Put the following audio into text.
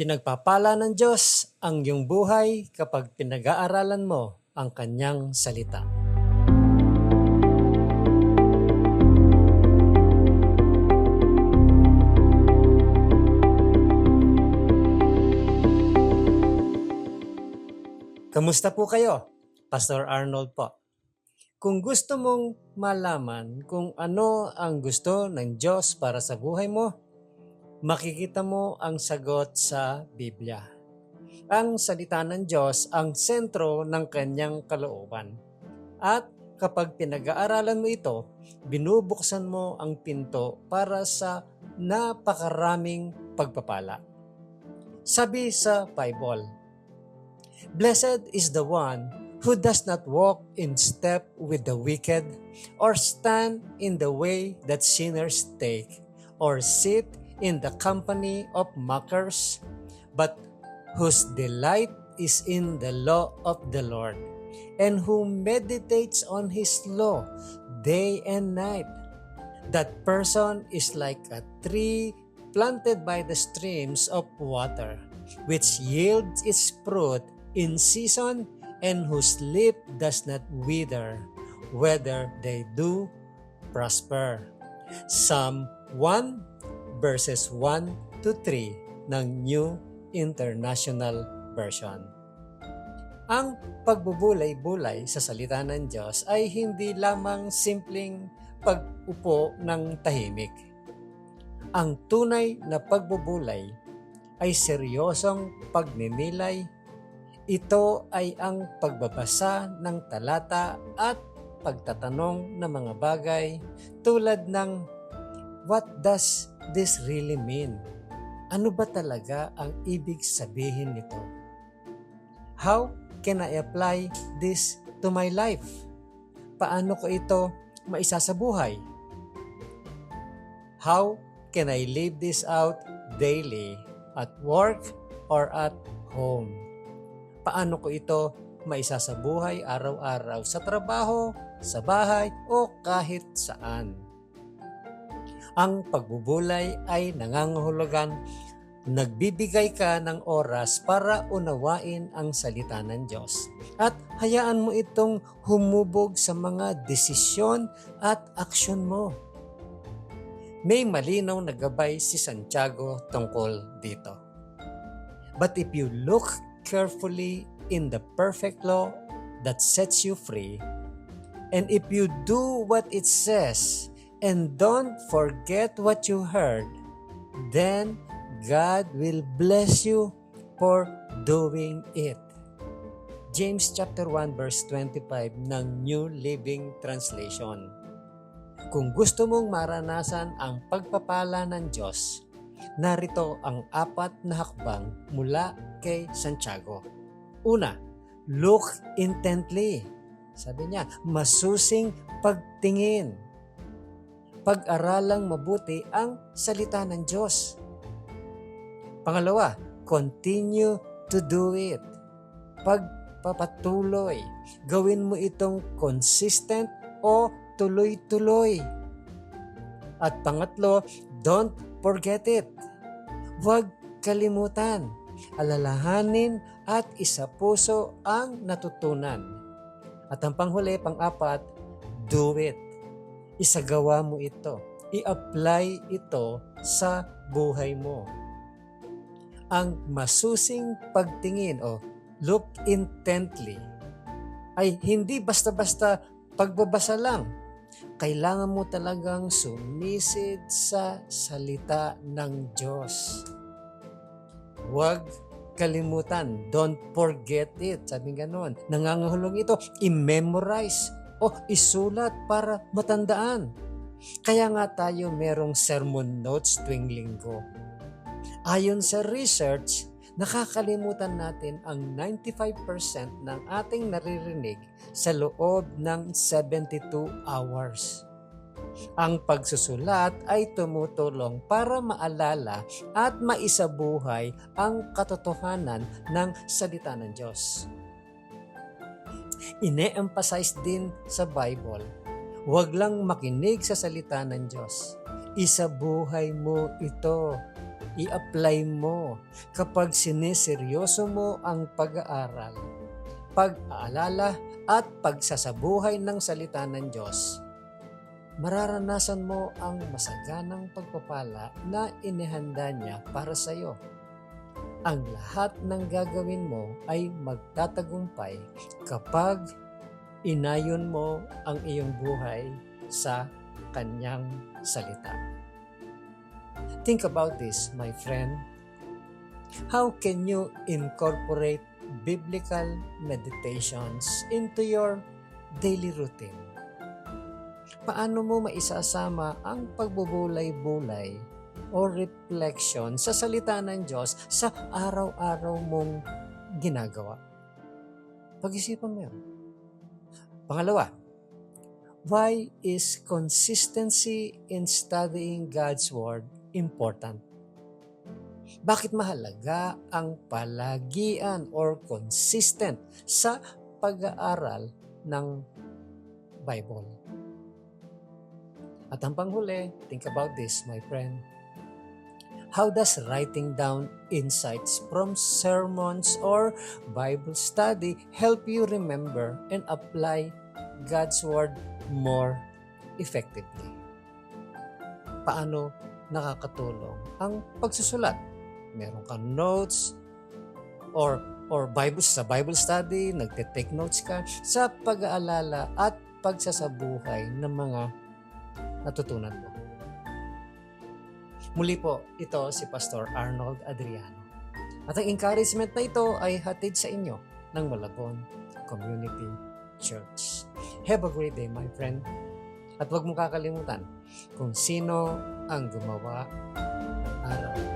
Pinagpapala ng Diyos ang iyong buhay kapag pinag-aaralan mo ang Kanyang salita. Kamusta po kayo? Pastor Arnold po. Kung gusto mong malaman kung ano ang gusto ng Diyos para sa buhay mo, makikita mo ang sagot sa Biblia. Ang salita ng Diyos ang sentro ng Kanyang kalooban. At kapag pinag-aaralan mo ito, binubuksan mo ang pinto para sa napakaraming pagpapala. Sabi sa Bible, "Blessed is the one who does not walk in step with the wicked, or stand in the way that sinners take, or sit in the company of mockers, but whose delight is in the law of the Lord, and who meditates on his law day and night. That person is like a tree planted by the streams of water, which yields its fruit in season, and whose leaf does not wither, whether they do prosper." Psalm 1 verses 1 to 3 ng New International Version. Ang pagbubulay-bulay sa salita ng Diyos ay hindi lamang simpleng pag-upo ng tahimik. Ang tunay na pagbubulay ay seryosong pagninilay. Ito ay ang pagbabasa ng talata at pagtatanong ng mga bagay tulad ng, "What does this really mean?" Ano ba talaga ang ibig sabihin nito? "How can I apply this to my life?" Paano ko ito maisasabuhay? "How can I live this out daily at work or at home?" Paano ko ito maisasabuhay araw-araw sa trabaho, sa bahay, o kahit saan? Ang pagbubulay ay nangangahulugan nagbibigay ka ng oras para unawain ang salita ng Diyos at hayaan mo itong humubog sa mga desisyon at aksyon mo. May malinaw na gabay si Santiago tungkol dito. "But if you look carefully in the perfect law that sets you free, and if you do what it says and don't forget what you heard, then God will bless you for doing it." James chapter 1 verse 25 ng New Living Translation. Kung gusto mong maranasan ang pagpapala ng Diyos, narito ang 4 na hakbang mula kay Santiago. Una, look intently. Sabi niya, masusing pagtingin. Pag-aralang mabuti ang salita ng Diyos. Pangalawa, continue to do it. Pagpapatuloy. Gawin mo itong consistent o tuloy-tuloy. At pangatlo, don't forget it. Huwag kalimutan. Alalahanin at isapuso ang natutunan. At ang panghuli, pang-4, do it. Isagawa mo ito. I-apply ito sa buhay mo. Ang masusing pagtingin o look intently ay hindi basta-basta pagbabasa lang. Kailangan mo talagang sumisid sa salita ng Diyos. Huwag kalimutan. Don't forget it. Sabi ganon. Nangangahulog ito. I-memorize o isulat para matandaan. Kaya nga tayo merong sermon notes tuwing linggo. Ayon sa research, nakakalimutan natin ang 95% ng ating naririnig sa loob ng 72 hours. Ang pagsusulat ay tumutulong para maalala at maisabuhay ang katotohanan ng salita ng Diyos. Ine-emphasize din sa Bible, huwag lang makinig sa salita ng Diyos. Isabuhay mo ito. i-apply mo kapag sineseryoso mo ang pag-aaral, pag-aalala at pagsasabuhay ng salita ng Diyos. Mararanasan mo ang masaganang pagpapala na inihanda niya para sa iyo. Ang lahat ng gagawin mo ay magtatagumpay kapag inayon mo ang iyong buhay sa kanyang salita. Think about this, my friend. How can you incorporate biblical meditations into your daily routine? Paano mo maisasama ang pagbubulay-bulay o reflection sa salita ng Diyos sa araw-araw mong ginagawa? Pag-isipan mo yan. Pangalawa, why is consistency in studying God's Word important? Bakit mahalaga ang palagian or consistent sa pag-aaral ng Bible? At ang panghuli, think about this, my friend. How does writing down insights from sermons or Bible study help you remember and apply God's Word more effectively? Paano nakakatulong ang pagsusulat? Meron kang notes or sa Bible study, nagte-take notes ka sa pag-aalala at pagsasabuhay ng mga natutunan mo. Muli po, ito si Pastor Arnold Adriano. At ang encouragement na ito ay hatid sa inyo ng Malabon Community Church. Have a great day, my friend. At huwag mong kakalimutan kung sino ang gumawa ng araw.